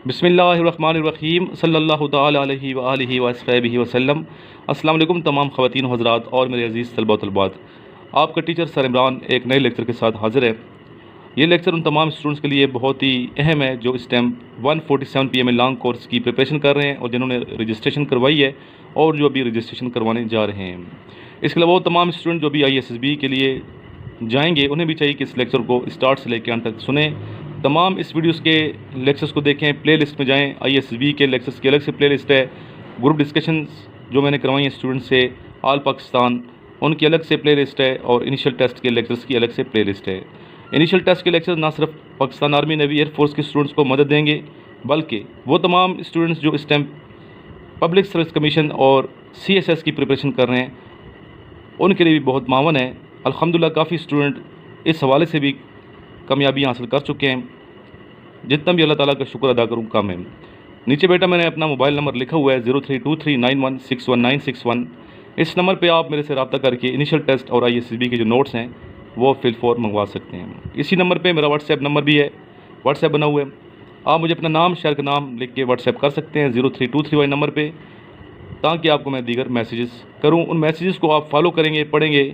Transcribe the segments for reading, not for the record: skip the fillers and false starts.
بسم اللہ الرحمن الرحیم صلی اللہ تعالیٰ علیہ وآلہ وصحبہ وسلم۔ السلام علیکم تمام خواتین و حضرات اور میرے عزیز طلباء و طالبات، آپ کا ٹیچر سر عمران ایک نئے لیکچر کے ساتھ حاضر ہے۔ یہ لیکچر ان تمام اسٹوڈنٹس کے لیے بہت ہی اہم ہے جو اس ٹائم 147 PM لانگ کورس کی پریپریشن کر رہے ہیں اور جنہوں نے رجسٹریشن کروائی ہے اور جو ابھی رجسٹریشن کروانے جا رہے ہیں۔ اس کے علاوہ وہ تمام اسٹوڈنٹ جو بھی ISSB کے لیے جائیں گے انہیں بھی چاہیے کہ اس لیکچر کو اسٹارٹ سے لے کے انت تک سنیں۔ تمام اس ویڈیوز کے لیکچرز کو دیکھیں، پلے لسٹ میں جائیں، ISSB کے لیکچرز کی الگ سے پلے لسٹ ہے، گروپ ڈسکشنز جو میں نے کروائی ہیں اسٹوڈنٹ سے آل پاکستان ان کی الگ سے پلے لسٹ ہے، اور انیشیل ٹیسٹ کے لیکچرز کی الگ سے پلے لسٹ ہے۔ انیشیل ٹیسٹ کے لیکچرز نہ صرف Pakistan army navy air force کے اسٹوڈنٹس کو مدد دیں گے، بلکہ وہ تمام اسٹوڈنٹس جو اس ٹائم پبلک سروس کمیشن اور CSS کی پریپریشن کر رہے ہیں ان کے لیے بھی بہت معاون ہے۔ الحمدللہ کافی اسٹوڈنٹ اس حوالے سے بھی کامیابی حاصل کر چکے ہیں، جتنا بھی اللہ تعالیٰ کا شکر ادا کروں کم ہے۔ نیچے بیٹا میں نے اپنا موبائل نمبر لکھا ہوا ہے 0323916161۔ اس نمبر پہ آپ میرے سے رابطہ کر کے انیشیل ٹیسٹ اور ISSB کے جو نوٹس ہیں وہ فل فور منگوا سکتے ہیں۔ اسی نمبر پہ میرا واٹس ایپ نمبر بھی ہے، واٹس ایپ بنا ہوا ہے، آپ مجھے اپنا نام شہر کا نام لکھ کے واٹس ایپ کر سکتے ہیں 0323 والی نمبر پہ، تاکہ آپ کو میں دیگر میسیجز کروں۔ ان میسیجز کو آپ فالو کریں گے، پڑھیں گے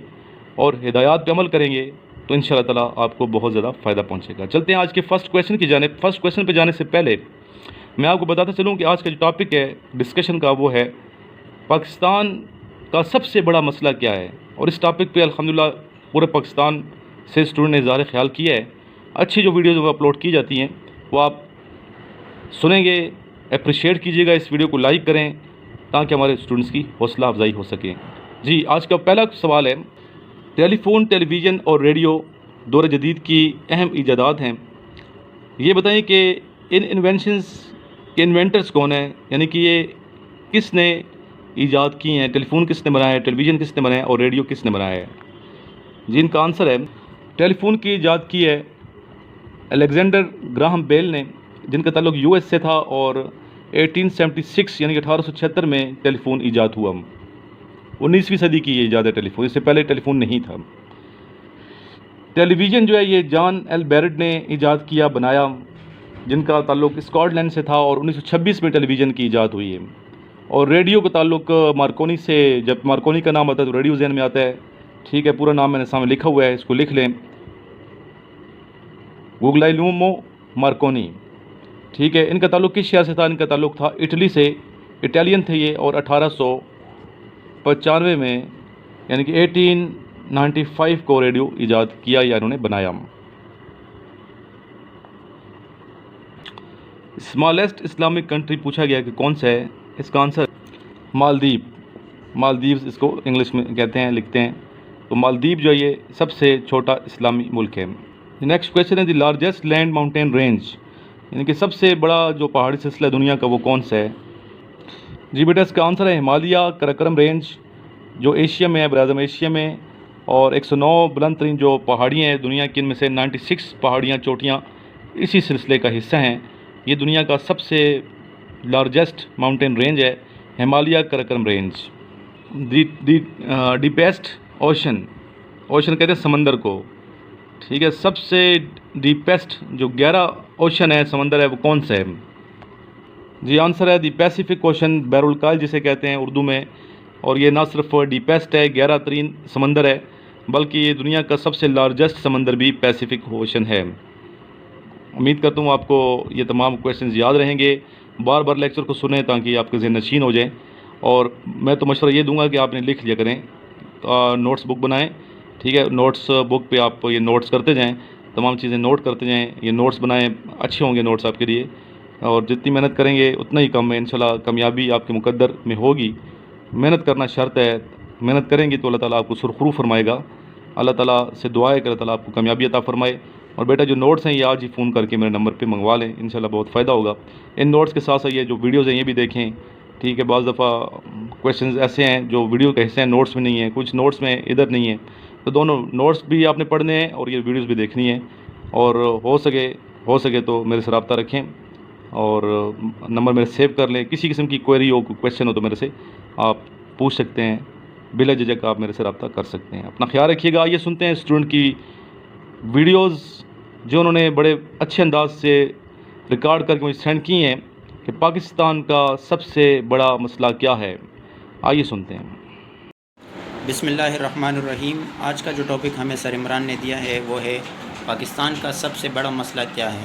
اور ہدایات پہ عمل کریں گے تو انشاءاللہ تعالیٰ آپ کو بہت زیادہ فائدہ پہنچے گا۔ چلتے ہیں آج کے فرسٹ کویشچن کی جانب۔ فرسٹ کویشچن پہ جانے سے پہلے میں آپ کو بتاتا چلوں کہ آج کا جو ٹاپک ہے ڈسکشن کا وہ ہے پاکستان کا سب سے بڑا مسئلہ کیا ہے، اور اس ٹاپک پہ الحمدللہ پورے پاکستان سے اسٹوڈنٹ نے اظہار خیال کیا ہے۔ اچھی جو ویڈیوز وہ اپلوڈ کی جاتی ہیں وہ آپ سنیں گے، اپریشیٹ کیجیے گا، اس ویڈیو کو لائک کریں تاکہ ہمارے اسٹوڈنٹس کی حوصلہ افزائی ہو سکے۔ جی آج کا پہلا سوال ہے، ٹیلی فون، ٹیلی ویژن اور ریڈیو دور جدید کی اہم ایجادات ہیں، یہ بتائیں کہ ان انوینشنز کے انوینٹرز کون ہیں، یعنی کہ یہ کس نے ایجاد کی ہیں، ٹیلی فون کس نے بنایا ہے، ٹیلی ویژن کس نے بنایا ہے اور ریڈیو کس نے بنایا ہے۔ جی ان کا آنسر ہے ٹیلی فون کی ایجاد کی ہے الیگزینڈر گراہم بیل نے، جن کا تعلق US سے تھا، اور 1876 یعنی کہ 1876 میں ٹیلی فون ایجاد ہوا۔ 19ویں صدی کی یہ ایجاد ہے ٹیلی فون، اس سے پہلے ٹیلی فون نہیں تھا۔ ٹیلی ویژن جو ہے یہ جان ایل بیرڈ نے ایجاد کیا، بنایا، جن کا تعلق اسکاٹ لینڈ سے تھا، اور 1926 میں ٹیلی ویژن کی ایجاد ہوئی ہے۔ اور ریڈیو کا تعلق مارکونی سے، جب مارکونی کا نام آتا ہے تو ریڈیو ذہن میں آتا ہے، ٹھیک ہے، پورا نام میں نے سامنے لکھا ہوا ہے، اس کو لکھ لیں، گوگلائلومو مارکونی، ٹھیک ہے۔ ان کا تعلق کس شہر سے تھا؟ ان کا تعلق تھا اٹلی سے، اٹالین تھے یہ، اور 1895 میں یعنی کہ 1895 کو ریڈیو ایجاد کیا یا انہوں نے بنایا۔ اسمالسٹ اسلامک کنٹری پوچھا گیا کہ کون سا ہے، اس کا آنسر مالدیپ، مالدیوز اس کو انگلش میں کہتے ہیں، لکھتے ہیں، تو مالدیپ جو ہے یہ سب سے چھوٹا اسلامی ملک ہے۔ نیکسٹ کویشچن ہے the largest land mountain range, یعنی کہ سب سے بڑا جو پہاڑی سلسلہ دنیا کا وہ کون سا ہے؟ جی بیٹا اس کا آنسر ہے ہمالیہ کراکرم رینج، جو ایشیا میں ہے، براعظم ایشیا میں، اور 109 بلند ترین جو پہاڑیاں ہیں دنیا کی، ان میں سے 96 پہاڑیاں، چوٹیاں اسی سلسلے کا حصہ ہیں۔ یہ دنیا کا سب سے لارجسٹ ماؤنٹین رینج ہے Himalaya Karakoram range. Deepest ocean, ocean کہتے ہیں سمندر کو، ٹھیک ہے، سب سے ڈیپیسٹ جو گہرا اوشن ہے، سمندر ہے، وہ کون سا ہے؟ جی آنسر ہے دی پیسیفک اوشن، بحر الکاہل جسے کہتے ہیں اردو میں، اور یہ نہ صرف ڈیپیسٹ ہے، گہرا ترین سمندر ہے، بلکہ یہ دنیا کا سب سے لارجسٹ سمندر بھی پیسیفک اوشن ہے۔ امید کرتا ہوں آپ کو یہ تمام کویشچنز یاد رہیں گے، بار بار لیکچر کو سنیں تاکہ آپ کے ذہن نشین ہو جائیں، اور میں تو مشورہ یہ دوں گا کہ آپ نے لکھ لیا کریں، نوٹس بک بنائیں، ٹھیک ہے، نوٹس بک پہ آپ یہ نوٹس کرتے جائیں، تمام چیزیں نوٹ کرتے جائیں، یہ نوٹس بنائیں، اچھے ہوں گے نوٹس آپ کے لیے، اور جتنی محنت کریں گے اتنا ہی کم ہے، انشاءاللہ کامیابی آپ کے مقدر میں ہوگی۔ محنت کرنا شرط ہے، محنت کریں گے تو اللہ تعالیٰ آپ کو سرخرو فرمائے گا۔ اللہ تعالیٰ سے دعا ہے کہ اللہ تعالیٰ آپ کو کامیابی عطا فرمائے۔ اور بیٹا جو نوٹس ہیں یہ آج ہی فون کر کے میرے نمبر پہ منگوا لیں، انشاءاللہ بہت فائدہ ہوگا۔ ان نوٹس کے ساتھ ساتھ یہ جو ویڈیوز ہیں یہ بھی دیکھیں، ٹھیک ہے، بعض دفعہ کویشچنز ایسے ہیں جو ویڈیو کے حصے ہیں، نوٹس میں نہیں ہیں، کچھ نوٹس میں ادھر نہیں ہیں، تو دونوں نوٹس بھی آپ نے پڑھنے ہیں اور یہ ویڈیوز بھی دیکھنی ہے، اور ہو سکے تو میرے سے رابطہ رکھیں اور نمبر میرے سیو کر لیں۔ کسی قسم کی کوئری ہو، کویشچن ہو تو میرے سے آپ پوچھ سکتے ہیں، بلا جھجک آپ میرے سے رابطہ کر سکتے ہیں۔ اپنا خیال رکھیے گا۔ آئیے سنتے ہیں اسٹوڈنٹ کی ویڈیوز جو انہوں نے بڑے اچھے انداز سے ریکارڈ کر کے مجھے سینڈ کی ہیں کہ پاکستان کا سب سے بڑا مسئلہ کیا ہے. آئیے سنتے ہیں. بسم اللہ الرحمن الرحیم. آج کا جو ٹاپک ہمیں سر عمران نے دیا ہے وہ ہے پاکستان کا سب سے بڑا مسئلہ کیا ہے.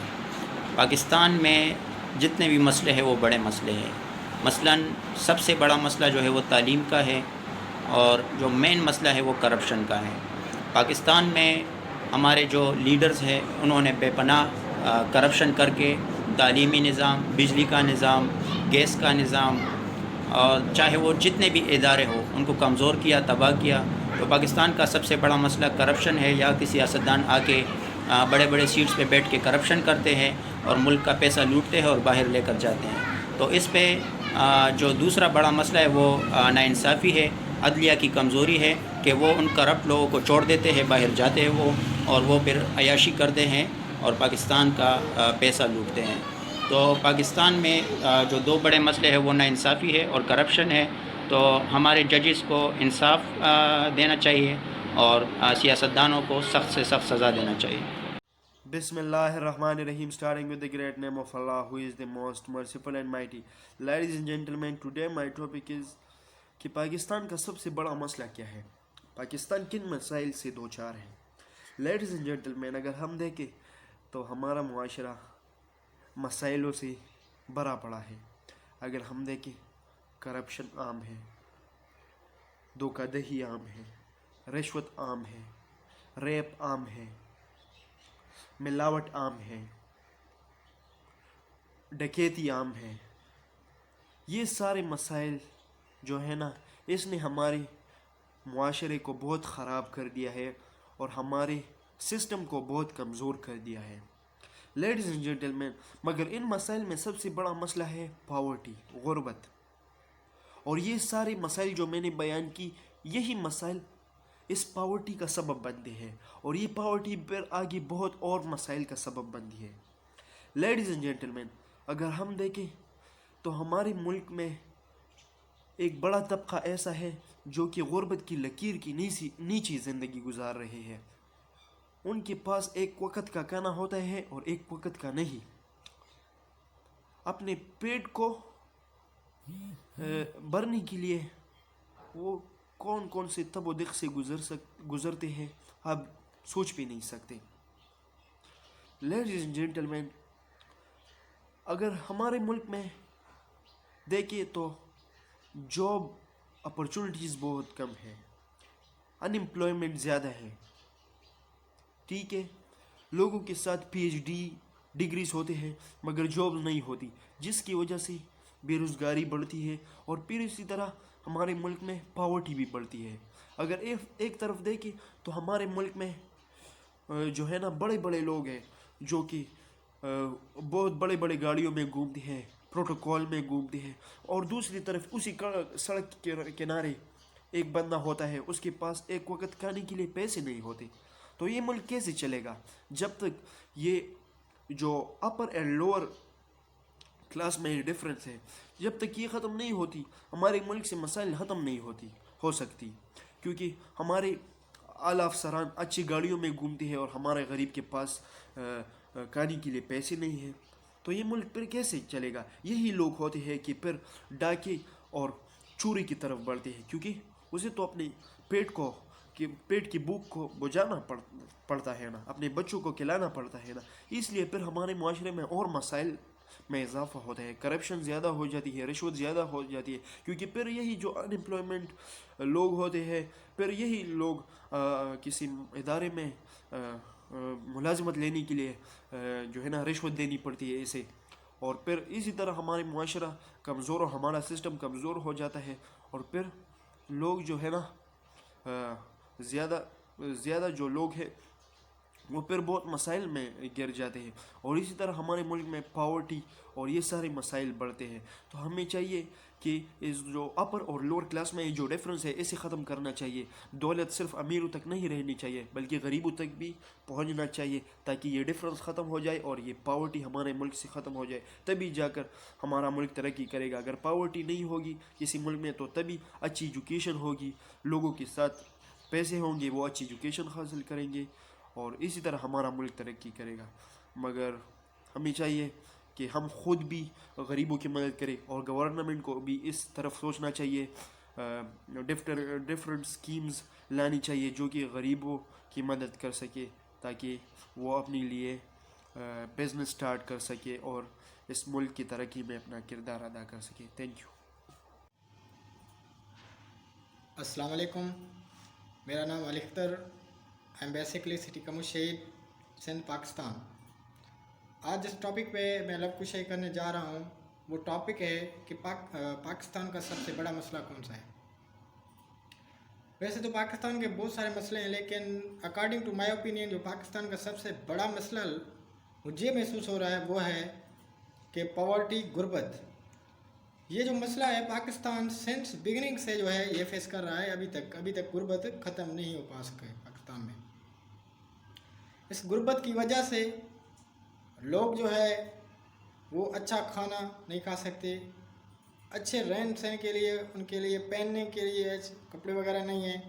پاکستان میں جتنے بھی مسئلے ہیں وہ بڑے مسئلے ہیں. مثلاً سب سے بڑا مسئلہ جو ہے وہ تعلیم کا ہے، اور جو مین مسئلہ ہے وہ کرپشن کا ہے. پاکستان میں ہمارے جو لیڈرز ہیں انہوں نے بے پناہ کرپشن کر کے تعلیمی نظام، بجلی کا نظام، گیس کا نظام، اور چاہے وہ جتنے بھی ادارے ہوں ان کو کمزور کیا، تباہ کیا. تو پاکستان کا سب سے بڑا مسئلہ کرپشن ہے. یا کسی سیاستدان آ کے بڑے بڑے سیٹس پہ بیٹھ کے کرپشن کرتے ہیں اور ملک کا پیسہ لوٹتے ہیں اور باہر لے کر جاتے ہیں. تو اس پہ جو دوسرا بڑا مسئلہ ہے وہ ناانصافی ہے، عدلیہ کی کمزوری ہے کہ وہ ان کرپٹ لوگوں کو چھوڑ دیتے ہیں، باہر جاتے ہیں وہ، اور وہ پھر عیاشی کرتے ہیں اور پاکستان کا پیسہ لوٹتے ہیں. تو پاکستان میں جو دو بڑے مسئلے ہیں وہ ناانصافی ہے اور کرپشن ہے. تو ہمارے ججز کو انصاف دینا چاہیے اور سیاستدانوں کو سخت سے سخت سزا دینا چاہیے. بسم اللہ الرحمن الرحیم. Starting with the great name of Allah, who is the most merciful and mighty. Ladies and gentlemen, today my topic is کہ پاکستان کا سب سے بڑا مسئلہ کیا ہے، پاکستان کن مسائل سے دوچار ہے. Ladies and gentlemen, اگر ہم دیکھیں تو ہمارا معاشرہ مسائلوں سے بھرا پڑا ہے. اگر ہم دیکھیں کرپشن عام ہے، دھوکہ دہی عام ہے، رشوت عام ہے، ریپ عام ہے، ملاوٹ عام ہے، ڈکیتی عام ہے. یہ سارے مسائل جو ہے نا، اس نے ہمارے معاشرے کو بہت خراب کر دیا ہے اور ہمارے سسٹم کو بہت کمزور کر دیا ہے. لیڈیز اینڈ جینٹلمین، مگر ان مسائل میں سب سے بڑا مسئلہ ہے پاورٹی، غربت. اور یہ سارے مسائل جو میں نے بیان کی، یہی مسائل اس پاورٹی کا سبب بنتے ہیں، اور یہ پاورٹی پر آگے بہت اور مسائل کا سبب بنتی ہے. لیڈیز اینڈ جینٹلمین، اگر ہم دیکھیں تو ہمارے ملک میں ایک بڑا طبقہ ایسا ہے جو کہ غربت کی لکیر کی نیچی زندگی گزار رہے ہیں. ان کے پاس ایک وقت کا کھانا ہوتا ہے اور ایک وقت کا نہیں. اپنے پیٹ کو بھرنے کے لیے وہ کون کون سے تب و دق سے گزرتے ہیں، آپ سوچ بھی نہیں سکتے. لیڈیز اینڈ جینٹلمین، اگر ہمارے ملک میں دیکھیں تو جاب اپرچونٹیز بہت کم ہے، ان امپلائمنٹ زیادہ ہے. ٹھیک ہے، لوگوں کے ساتھ پی ایچ ڈی ڈگریز ہوتے ہیں مگر جاب نہیں ہوتی، جس کی وجہ سے بے روزگاری بڑھتی ہے، اور پھر اسی طرح ہمارے ملک میں پاورٹی بھی بڑھتی ہے. اگر ایک طرف دیکھیں تو ہمارے ملک میں جو ہے نا بڑے بڑے لوگ ہیں جو کہ بہت بڑے بڑے گاڑیوں میں گھومتے ہیں، پروٹوکول میں گھومتے ہیں، اور دوسری طرف اسی سڑک کے کنارے ایک بندہ ہوتا ہے، اس کے پاس ایک وقت کھانے کے لیے پیسے نہیں ہوتے. تو یہ ملک کیسے چلے گا جب تک یہ جو اپر اینڈ لوور کلاس میں یہ ڈفرینس ہے، جب تک یہ ختم نہیں ہوتی، ہمارے ملک سے مسائل ختم نہیں ہو سکتی. کیونکہ ہمارے اعلیٰ افسران اچھی گاڑیوں میں گھومتے ہیں اور ہمارے غریب کے پاس کھانے کے لیے پیسے نہیں ہیں. تو یہ ملک پھر کیسے چلے گا؟ یہی لوگ ہوتے ہیں کہ پھر ڈاکے اور چوری کی طرف بڑھتے ہیں، کیونکہ اسے تو اپنے پیٹ کی بھوک کو بجھانا پڑتا ہے نا، اپنے بچوں کو کھلانا پڑتا ہے نا. اس لیے پھر ہمارے معاشرے میں اور مسائل میں اضافہ ہوتا ہے، کرپشن زیادہ ہو جاتی ہے، رشوت زیادہ ہو جاتی ہے. کیونکہ پھر یہی جو ان امپلائمنٹ لوگ ہوتے ہیں، پھر یہی لوگ کسی ادارے میں ملازمت لینے کے لیے جو ہے نا رشوت دینی پڑتی ہے اسے، اور پھر اسی طرح ہمارے معاشرہ کمزور اور ہمارا سسٹم کمزور ہو جاتا ہے، اور پھر لوگ جو ہے نا زیادہ جو لوگ ہیں وہ پھر بہت مسائل میں گر جاتے ہیں. اور اسی طرح ہمارے ملک میں پاورٹی اور یہ سارے مسائل بڑھتے ہیں. تو ہمیں چاہیے کہ اس جو اپر اور لوور کلاس میں جو ڈفرینس ہے اسے ختم کرنا چاہیے. دولت صرف امیروں تک نہیں رہنی چاہیے بلکہ غریبوں تک بھی پہنچنا چاہیے، تاکہ یہ ڈفرینس ختم ہو جائے اور یہ پاورٹی ہمارے ملک سے ختم ہو جائے. تبھی جا کر ہمارا ملک ترقی کرے گا. اگر پاورٹی نہیں ہوگی کسی ملک میں تو تبھی اچھی ایجوکیشن ہوگی، لوگوں کے ساتھ پیسے ہوں گے، وہ اچھی ایجوکیشن حاصل کریں گے، اور اسی طرح ہمارا ملک ترقی کرے گا. مگر ہمیں چاہیے کہ ہم خود بھی غریبوں کی مدد کریں، اور گورنمنٹ کو بھی اس طرف سوچنا چاہیے، ڈفرینٹ اسکیمز لانی چاہیے جو کہ غریبوں کی مدد کر سکے، تاکہ وہ اپنے لیے بزنس سٹارٹ کر سکے اور اس ملک کی ترقی میں اپنا کردار ادا کر سکے۔ Thank you. السلام علیکم، میرا نام Ali Akhtar, I am basically city Kamu Shaheed, Sindh, Pakistan. آج جس ٹاپک پہ میں لب کشائی کرنے جا رہا ہوں وہ ٹاپک ہے کہ پاکستان کا سب سے بڑا مسئلہ کون سا ہے۔ ویسے تو پاکستان کے بہت سارے مسئلے ہیں، لیکن اکارڈنگ ٹو مائی اوپینین جو پاکستان کا سب سے بڑا مسئلہ مجھے محسوس ہو رہا ہے وہ ہے کہ پاورٹی، غربت۔ یہ جو مسئلہ ہے پاکستان سنس بگننگ سے جو ہے یہ فیس کر رہا ہے، ابھی تک غربت ختم نہیں ہو پا سکے پاکستان میں۔ اس غربت کی وجہ سے لوگ جو ہے وہ اچھا کھانا نہیں کھا سکتے، اچھے رہن سہن کے لیے ان کے لیے پہننے کے لیے کپڑے وغیرہ نہیں ہیں،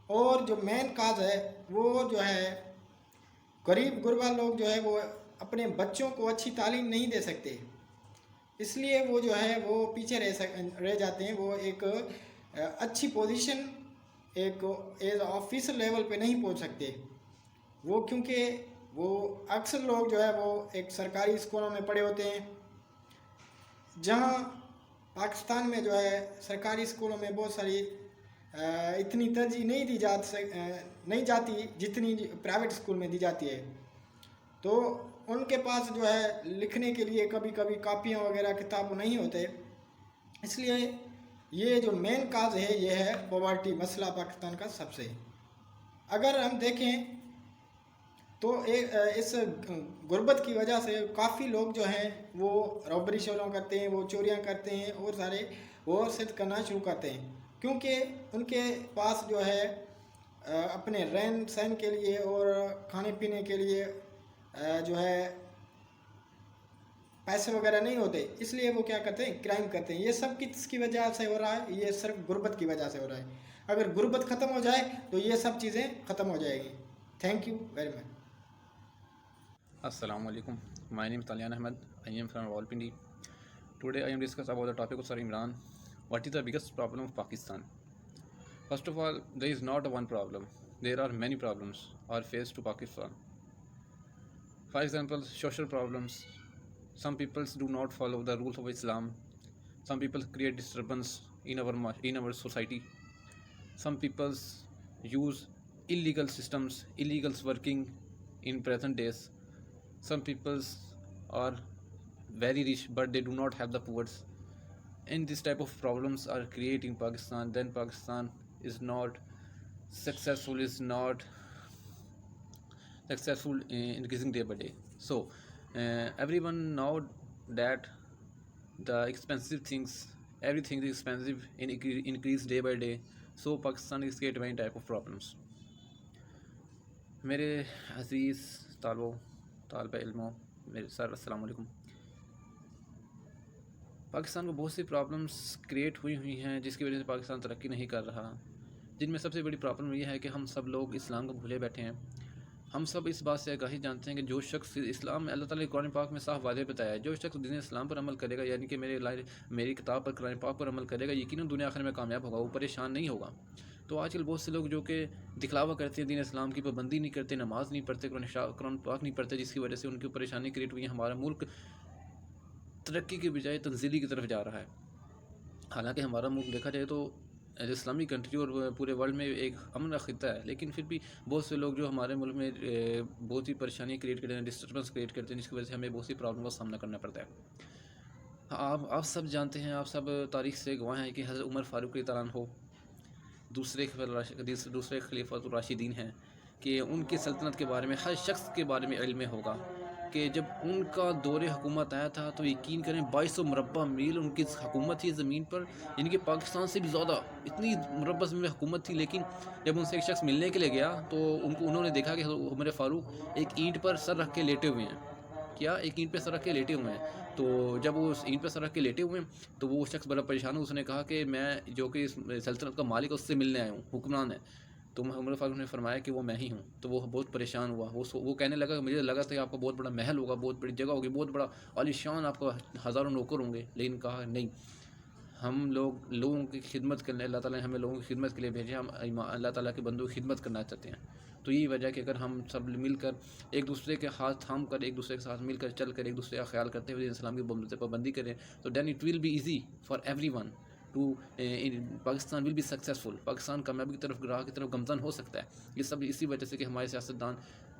اور جو مین کاز ہے وہ جو ہے غریب غربا لوگ جو ہے وہ اپنے بچوں کو اچھی تعلیم نہیں دے سکتے، اس لیے وہ جو ہے وہ پیچھے رہ جاتے ہیں، وہ ایک اچھی پوزیشن ایک ایز آفیسر لیول پہ نہیں پہنچ سکتے، وہ کیونکہ وہ اکثر لوگ جو ہے وہ ایک سرکاری اسکولوں میں پڑھے ہوتے ہیں، جہاں پاکستان میں جو ہے سرکاری اسکولوں میں بہت ساری اتنی ترجیح نہیں جاتی جتنی پرائیویٹ اسکول میں دی جاتی ہے، تو ان کے پاس جو ہے لکھنے کے لیے کبھی کبھی کاپیاں وغیرہ کتاب نہیں ہوتے، اس لیے یہ جو مین کاز ہے یہ ہے پاورٹی، مسئلہ پاکستان کا سب سے۔ اگر ہم دیکھیں تو اس غربت کی وجہ سے کافی لوگ جو ہیں وہ رابری شروع کرتے ہیں، وہ چوریاں کرتے ہیں اور صد کرنا شروع کرتے ہیں، کیونکہ ان کے پاس جو ہے اپنے رہن سہن کے لیے اور کھانے پینے کے لیے جو ہے پیسے وغیرہ نہیں ہوتے، اس لیے وہ کیا کرتے ہیں، کرائم کرتے ہیں۔ یہ سب کس کی وجہ سے ہو رہا ہے؟ یہ صرف غربت کی وجہ سے ہو رہا ہے۔ اگر غربت ختم ہو جائے تو یہ سب چیزیں ختم ہو جائے گی۔ Thank you very much. Assalamu alaikum. My name is Talyan Ahmed. I am from Rawalpindi. Today I am discussing about the topic of Sir Imran. What is the biggest problem of Pakistan? First of all, there is not one problem. There are many problems are faced to Pakistan. For example, social problems. Some people do not follow the rules of Islam. Some people create disturbance in our society. Some people use illegal systems, illegals working in present days. Some people are very rich but they do not have the poor. And this type of problems are created in Pakistan. Then Pakistan is not successful, increasing day by day. So everyone know that the expensive things, everything is expensive and increase day by day. So Pakistan is creating many type of problems. میرے عزیز طالب علموں، میرے سر، السلام علیکم۔ پاکستان کو بہت سی problems create ہوئی ہیں جس کی وجہ سے پاکستان ترقی نہیں کر رہا، جن میں سب سے بڑی پرابلم یہ ہے کہ ہم سب لوگ اسلام کو بھولے بیٹھے ہیں۔ ہم سب اس بات سے آگاہی جانتے ہیں کہ جو شخص اسلام میں، اللہ تعالیٰ نے قرآن پاک میں صاف واضح بتایا ہے، جو شخص دین اسلام پر عمل کرے گا، یعنی کہ میری کتاب پر، قرآن پاک پر عمل کرے گا، یقیناً دنیا آخر میں کامیاب ہوگا، وہ پریشان نہیں ہوگا۔ تو آج کل بہت سے لوگ جو کہ دکھلاوا کرتے ہیں، دین اسلام کی پابندی نہیں کرتے، نماز نہیں پڑھتے، قرآن پاک نہیں پڑھتے، جس کی وجہ سے ان کی پریشانی کریٹ ہوئی ہے۔ ہمارا ملک ترقی کے بجائے تنزلی کی طرف جا رہا ہے، حالانکہ ہمارا ملک دیکھا جائے تو اسلامی کنٹری اور پورے ورلڈ میں ایک امن کا خطہ ہے، لیکن پھر بھی بہت سے لوگ جو ہمارے ملک میں بہت ہی پریشانی کریٹ کرتے ہیں، ڈسٹربنس کریٹ کرتے ہیں، جس کی وجہ سے ہمیں بہت سی پرابلم کا سامنا کرنا پڑتا ہے۔ آپ سب جانتے ہیں، آپ سب تاریخ سے گواہ ہیں کہ حضرت عمر فاروق رضی اللہ عنہ دوسرے خلیفۃ الراشدین ہیں، کہ ان کی سلطنت کے بارے میں ہر شخص کے بارے میں علم ہوگا کہ جب ان کا دور حکومت آیا تھا تو یقین کریں 2200 مربع میل ان کی حکومت تھی زمین پر، یعنی کہ پاکستان سے بھی زیادہ اتنی مربع زمین میں حکومت تھی۔ لیکن جب ان سے ایک شخص ملنے کے لیے گیا تو انہوں نے دیکھا کہ عمر فاروق ایک اینٹ پر سر رکھ کے لیٹے ہوئے ہیں۔ کیا؟ ایک اینٹ پہ سر رکھ کے لیٹے ہوئے ہیں۔ تو جب وہ اس اینٹ پہ سر رکھ کے لیٹے ہوئے ہیں تو وہ شخص بڑا پریشان ہو، اس نے کہا کہ میں جو کہ اس سلطنت کا مالک ہے اس سے ملنے آیا ہوں، حکمران ہے۔ تو عمر فاروق نے فرمایا کہ وہ میں ہی ہوں. تو وہ بہت پریشان ہوا. وہ کہنے لگا مجھے لگا تھا کہ آپ کا بہت بڑا محل ہوگا, بہت بڑی جگہ ہوگی, بہت بڑا عالی شان آپ کا ہزاروں نوکر ہوں گے. لیکن کہا نہیں, ہم لوگوں کی خدمت کرنے, اللہ تعالیٰ نے ہمیں لوگوں کی خدمت کے لیے بھیجے, ہم اللہ تعالیٰ کے بندوں کی خدمت کرنا چاہتے ہیں. تو یہی وجہ کہ اگر ہم سب مل کر ایک دوسرے کے ہاتھ تھام کر, ایک دوسرے کے ساتھ مل کر چل کر, ایک دوسرے کا خیال کرتے ہوئے اسلام کی پابندی کریں, تو then it will be easy for everyone to Pakistan will be successful. Pakistan کامیابی کی طرف, راہ کی طرف گامزن ہو سکتا ہے. یہ سب اسی وجہ سے کہ ہمارے سیاستدان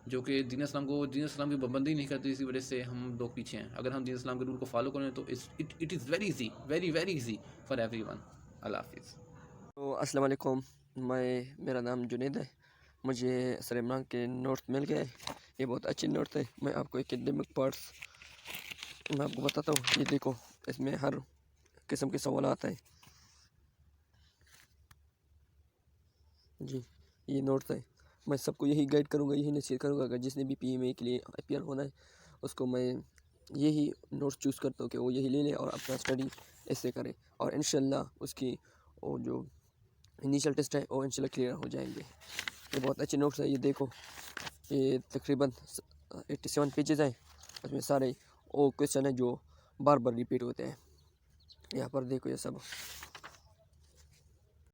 جو کہ دین اسلام کی پابندی نہیں کرتے, اسی وجہ سے ہم لوگ پیچھے ہیں. اگر ہم دین اسلام کے رول کو فالو کریں تو it is very easy, very very easy for everyone. اللہ حافظ. تو السلام علیکم, میرا نام جنید ہے. مجھے سر عمران کے نوٹس مل گئے. یہ بہت اچھے نوٹس ہے. میں آپ کو اکیڈمک پارٹس میں آپ کو بتاتا ہوں. یہ دیکھو, اس میں ہر قسم کے سوالات ہیں. جی یہ نوٹس ہے. میں سب کو یہی گائیڈ کروں گا, یہی نصیحت کروں گا. اگر جس نے بھی پی ایم اے کے لیے اپیئر ہونا ہے اس کو میں یہی نوٹس چوز کرتا ہوں کہ وہ یہی لے لے اور اپنا اسٹڈی اس سے کرے, اور انشاءاللہ اس کی وہ جو انیشل ٹیسٹ ہے وہ انشاءاللہ کلیئر ہو جائیں گے. یہ بہت اچھے نوٹس ہیں. یہ دیکھو, یہ تقریباً 87 پیجز ہیں. اس میں سارے وہ کویشچن ہیں جو بار بار ریپیٹ ہوتے ہیں. یہاں پر دیکھو یہ سب